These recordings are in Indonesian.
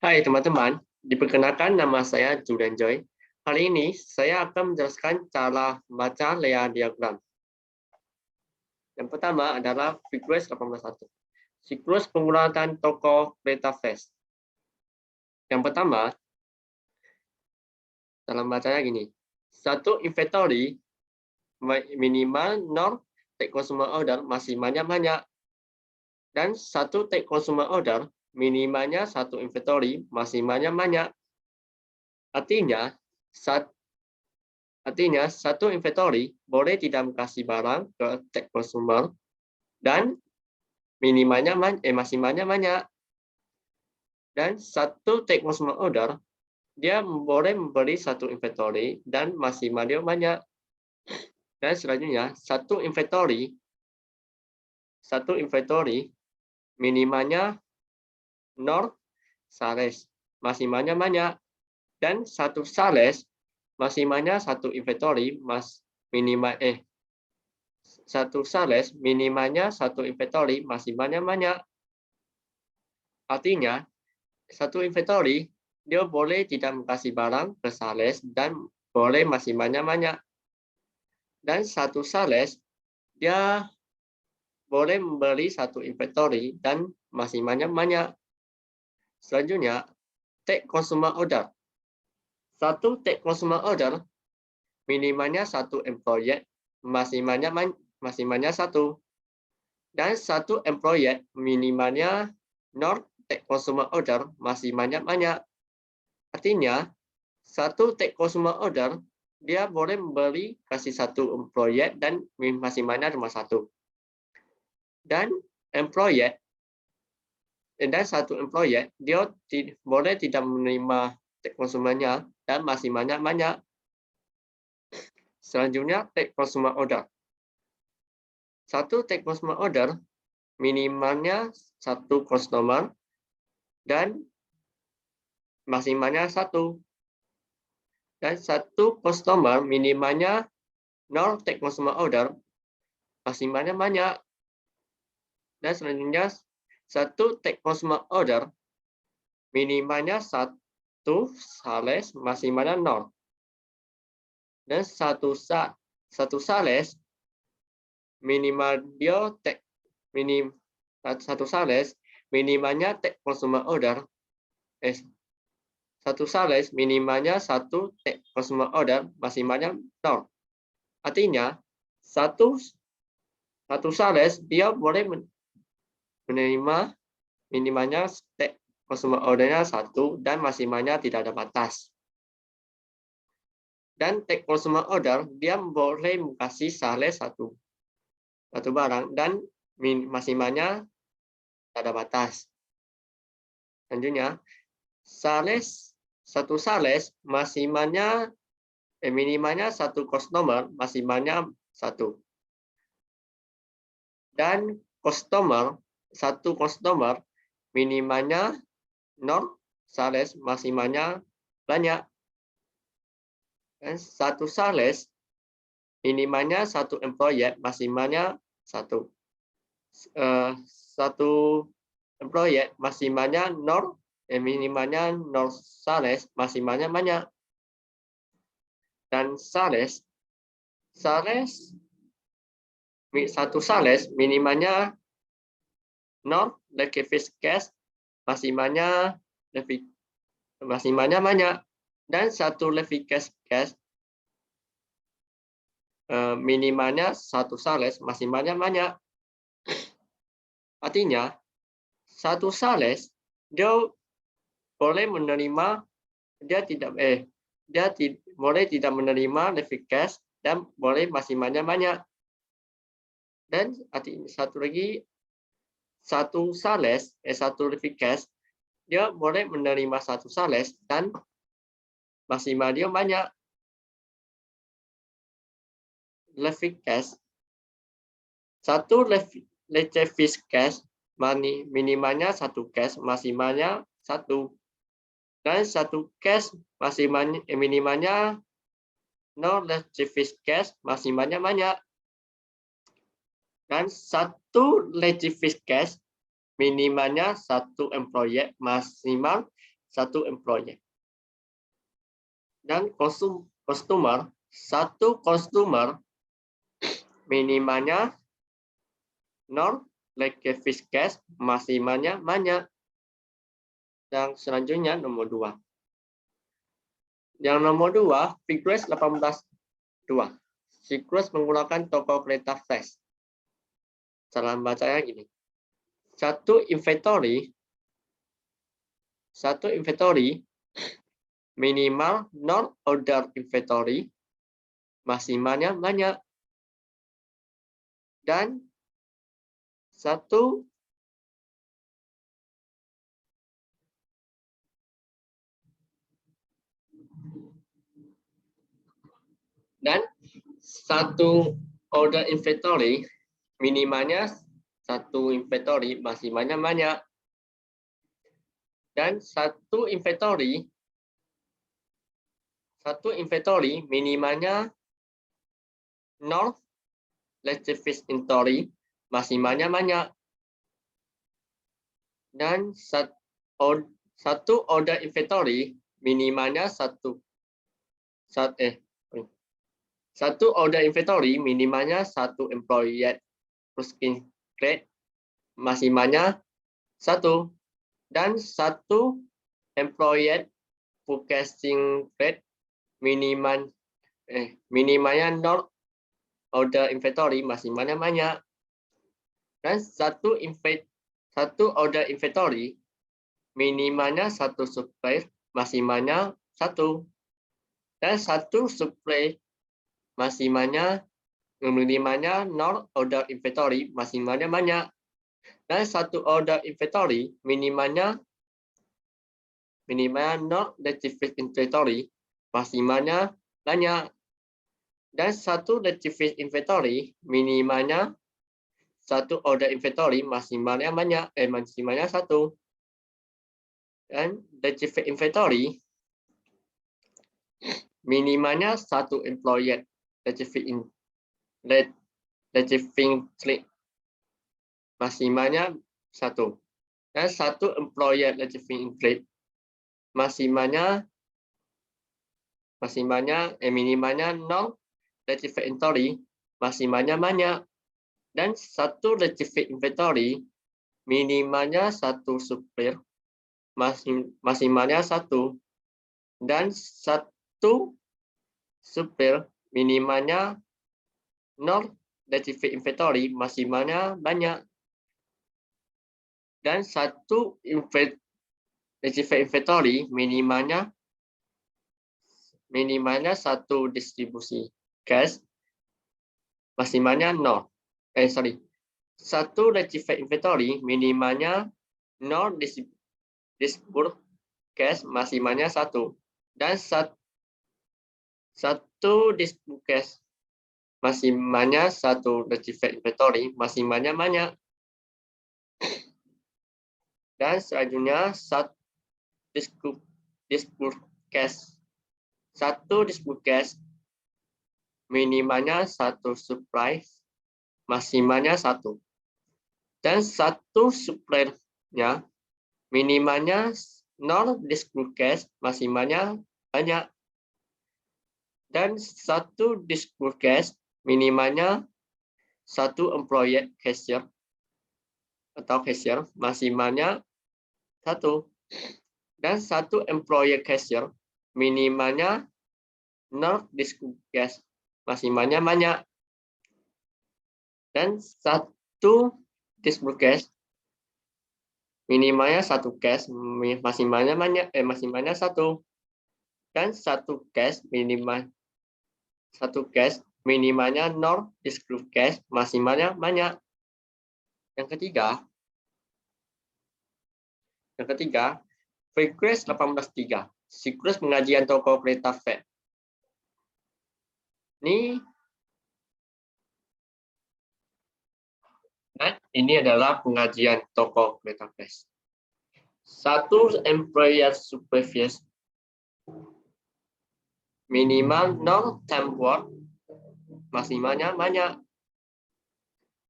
Hai teman-teman, diperkenalkan nama saya Julian Joy. Kali ini saya akan menjelaskan cara membaca layer diagram. Yang pertama adalah Figures 18.1. Siklus penggunaan tokoh Beta Phase. Yang pertama, dalam bacanya gini. Satu inventory minimal 0 take consumer order masih banyak. Dan satu take consumer order minimalnya satu inventory masih banyak. Artinya, satu inventory boleh tidak kasih barang ke tag consumer dan minimalnya masih banyak. Dan satu tag consumer order dia boleh membeli satu inventory dan masih banyak. Dan selanjutnya satu inventory minimalnya 0 sales masih banyak. Dan satu sales masih banyak satu inventory satu sales minimalnya satu inventory masih banyak. Artinya satu inventory dia boleh tidak kasih barang ke sales dan boleh masih banyak. Dan satu sales dia boleh membeli satu inventory dan masih banyak. Selanjutnya take consumer order. Satu take consumer order minimalnya satu employee masih banyak satu. Dan satu employee minimalnya non take consumer order masih banyak. Artinya satu take consumer order dia boleh membeli kasih satu employee dan masih banyak cuma satu. Dan satu employee dia boleh tidak menerima take consumer-nya dan masih banyak. Selanjutnya take consumer order. Satu take consumer order minimalnya satu customer dan masih banyak satu. Dan satu customer minimalnya 0 take consumer order masih banyak. Dan selanjutnya satu take consumer order minimalnya satu sales masih banyak 0. Dan satu sales minimal dia satu sales minimalnya take consumer order satu sales minimalnya satu take consumer order masih banyak 0. Artinya satu sales dia boleh menerima minimalnya take consumer ordernya satu dan masih banyak tidak ada batas. Dan take consumer order dia boleh kasih sales satu barang dan masih banyak tidak ada batas. Selanjutnya satu sales masih banyak minimalnya satu customer masih banyak satu. Dan satu customer minimalnya 0 sales masih banyak. Dan satu sales minimalnya satu employee masih banyak satu. Satu employee masih banyak 0 minimalnya 0 sales masih banyak. Dan satu sales minimalnya 0 liquid cash masih banyak dan satu liquid cash minimalnya satu sales masih banyak. Artinya satu sales dia boleh menerima boleh tidak menerima liquid cash dan boleh masih banyak. Dan satu lagi satu sales satu liquid cash dia boleh menerima satu sales dan masih banyak. Liquid cash satu liquid cash minimalnya satu cash masih banyak satu. Dan satu cash masih minimalnya 0 liquid cash masih banyak. Dan satu liquid cash minimalnya satu employee maksimal satu employee. Dan satu customer minimalnya 0, liquid cash maksimalnya banyak. Yang selanjutnya nomor 2. Yang nomor 2, Figures 18.2. Siklus menggunakan toko kereta flash. Cara bacanya gini. Satu inventory minimal non order inventory maksimalnya banyak. Dan satu order inventory minimalnya satu inventory maksimalnya banyak. Dan satu inventory minimalnya 0 liquid inventory maksimalnya banyak. Dan satu order inventory minimalnya satu order inventory minimalnya satu employee purchasing rate maksimalnya 1. Dan satu employee purchasing rate minimalnya 0 order inventory maksimalnya banyak. Dan satu order inventory minimalnya satu supplier maksimalnya 1. Dan satu supplier minimalnya 0 order inventory maksimalnya banyak. Dan satu order inventory minimalnya 0 liquid inventory maksimalnya banyak. Dan satu liquid inventory minimalnya satu order inventory maksimalnya banyak, maksimalnya 1. Dan liquid inventory minimalnya satu employee liquid maksimalnya 1. Dan satu employee liquid minimalnya 0 liquid inventory maksimalnya banyak. Dan satu liquid inventory minimalnya satu supplier maksimalnya 1. Dan satu supplier minimalnya 0 liquid inventory maksimalnya banyak. Dan satu liquid inventory minimalnya satu distribusi cash maksimalnya 0. Satu liquid inventory minimalnya 0 distribusi cash maksimalnya 1. Dan satu distribusi cash maksimalnya satu liquid inventory maksimalnya banyak. Dan selanjutnya distribusi cash. Satu distribusi cash minimalnya satu supply maksimalnya 1. Dan satu suppliernya minimalnya 0 distribusi cash maksimalnya banyak. Dan satu distribusi cash minimalnya satu employee cashier atau cashier maksimalnya 1. Dan satu employee cashier minimalnya 0 distribusi cash maksimalnya banyak. Dan satu distribusi cash minimalnya satu cash maksimalnya banyak, maksimalnya 1. Dan satu cash minimalnya 0 distribusi cash maksimalnya banyak. Yang ketiga, Figures 18.3. Siklus pengajian toko kereta flash. Ini adalah pengajian toko kereta flash. Satu employer supervise minimal 0 time work maksimalnya banyak.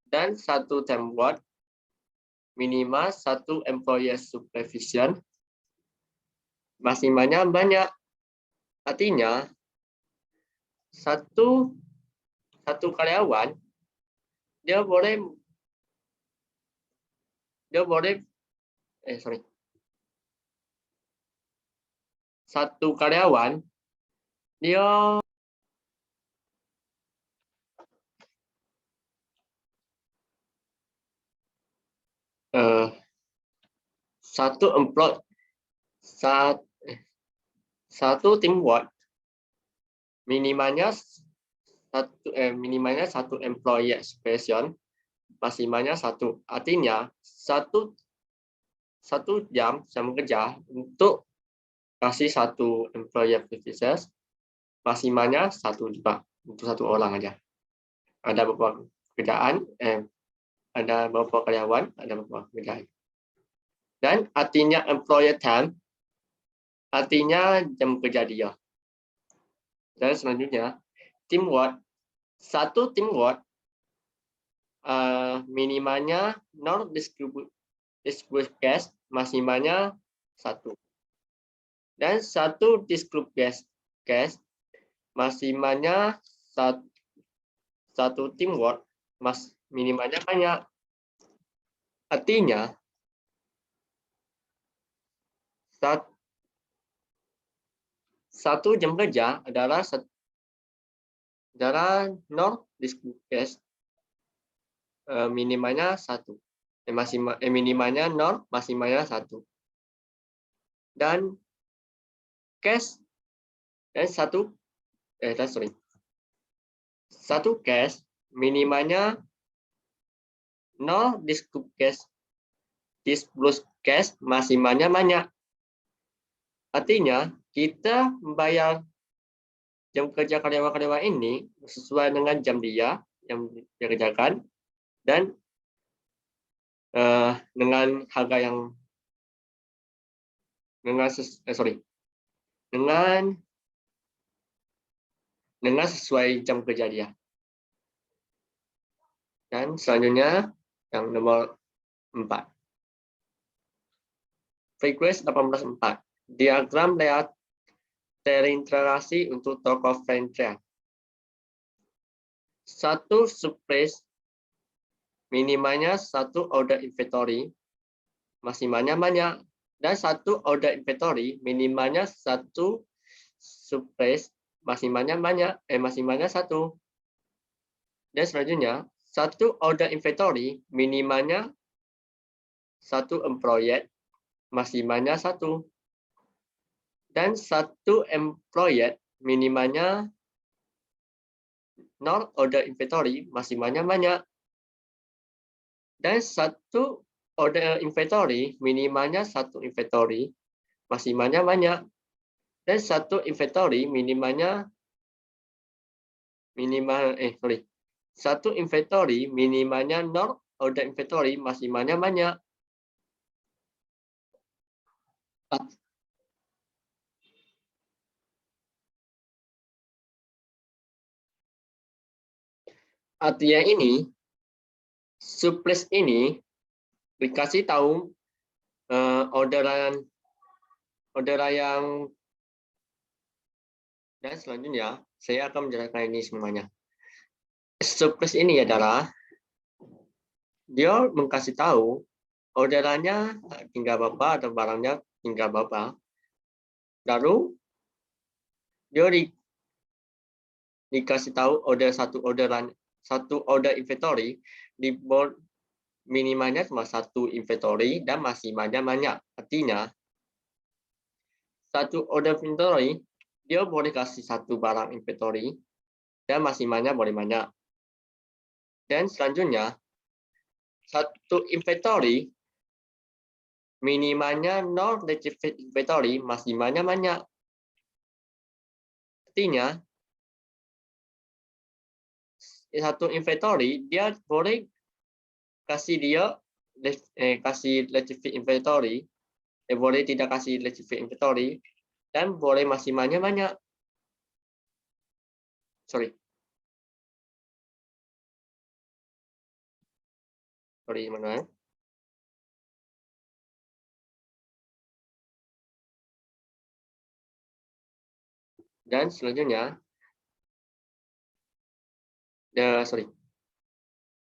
Dan satu time work minimal satu employer supervision masimalnya banyak. Artinya satu karyawan dia boleh sorry, satu karyawan dia eh, satu employee satu teamwork minimalnya satu employee expression maksimalnya satu. Artinya satu jam kerja untuk kasih satu employee activities maksimalnya satu juga untuk satu orang aja. Ada beberapa kerjaan, ada beberapa karyawan, ada beberapa kerjaan. Dan artinya employee time, artinya jam kerja dia. Dan selanjutnya, teamwork. Satu teamwork minimalnya non distributed case, maksimalnya satu. Dan satu distributed case, maksimalnya satu teamwork, minimalnya banyak. Artinya, satu jam kerja adalah non distributed case, minimalnya satu. Minimalnya non, maksimalnya satu. Dan case dan satu case minimalnya nol distributed case maksimalnya banyak. Artinya kita membayar jam kerja karyawan-karyawan ini sesuai dengan jam dia yang dia kerjakan dan dengan harga yang dengan sesuai jam kerja dia. Dan selanjutnya yang nomor 4. Frequency 18.4. Diagram layout terinteraksi untuk tokoh franchise. Satu surprise minimalnya satu order inventory, maksimalnya banyak. Dan satu order inventory minimalnya satu surprise, maksimalnya banyak, maksimalnya satu. Dan selanjutnya, satu order inventory minimalnya satu employee, maksimalnya satu. Dan satu employee minimalnya nol order inventory, maksimalnya banyak. Dan satu order inventory minimalnya satu inventory, maksimalnya banyak. Dan satu inventory satu inventory minimalnya nol order inventory, maksimalnya banyak. Artinya ini, surplus ini dikasih tahu orderan yang, dan selanjutnya saya akan menjelaskan ini semuanya. Surplus ini adalah dia mengkasih tahu orderannya tinggal berapa atau barangnya tinggal berapa. Lalu dia dikasih tahu satu order inventory di board minimalnya cuma satu inventory dan maksimalnya banyak. Artinya satu order inventory dia boleh kasih satu barang inventory dan maksimalnya boleh banyak. Dan selanjutnya satu inventory minimalnya non legitimate inventory, maksimalnya banyak. Artinya satu inventory dia boleh kasih legitimate inventory, boleh tidak kasih legitimate inventory, dan boleh maksimalnya banyak. Sorry, teman-teman. Dan selanjutnya, sorry,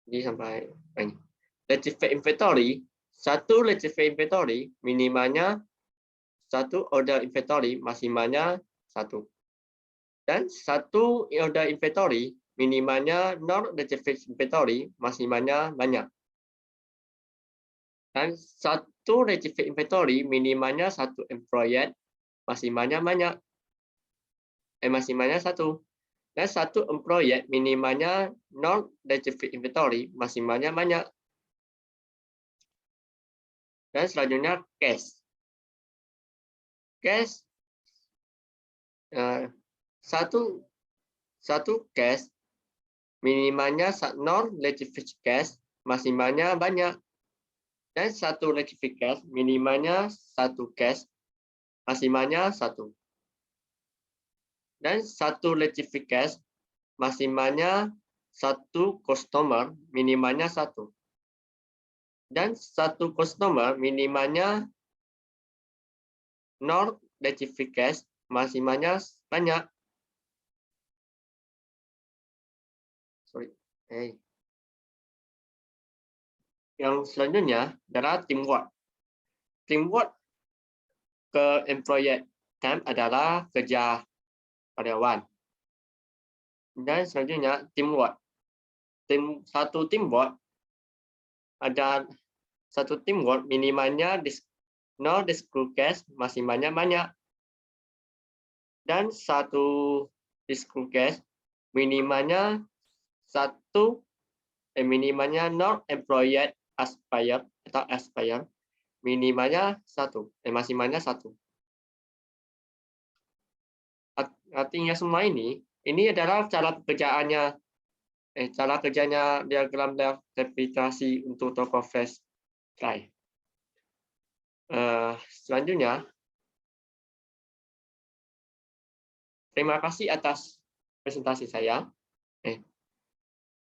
ini sampai ini. Legitimate inventory, satu legitimate inventory minimalnya satu order inventory maksimalnya satu. Dan satu order inventory minimalnya non legitimate inventory maksimalnya banyak. Dan satu legitimate inventory minimalnya satu employee maksimalnya banyak. Maksimalnya satu. Dan satu employee minimalnya non legitimate inventory maksimalnya banyak. Dan selanjutnya cash. Cash satu cash minimalnya non legitimate cash maksimalnya banyak. Dan satu legitimate cash minimalnya satu cash maksimalnya satu. Dan satu legitimate cash maksimalnya satu customer minimalnya satu. Dan satu customer minimalnya non legitimate cash maksimalnya banyak. Sorry. Yang selanjutnya adalah teamwork. Teamwork ke employee time adalah kerja karyawan. Dan selanjutnya teamwork. Satu teamwork ada satu teamwork minimalnya no discrete cash maksimalnya banyak. Dan satu discrete cash minimalnya satu minimalnya non employee aspire atau aspire minimalnya satu maksimalnya satu. Artinya semua ini adalah cara pekerjaannya cara kerjanya diagram replikasi untuk toko flash drive. Selanjutnya, terima kasih atas presentasi saya.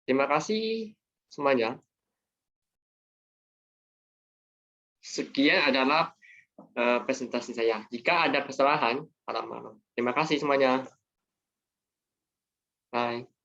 Terima kasih semuanya. Sekian adalah presentasi saya. Jika ada kesalahan, terima kasih semuanya. Bye.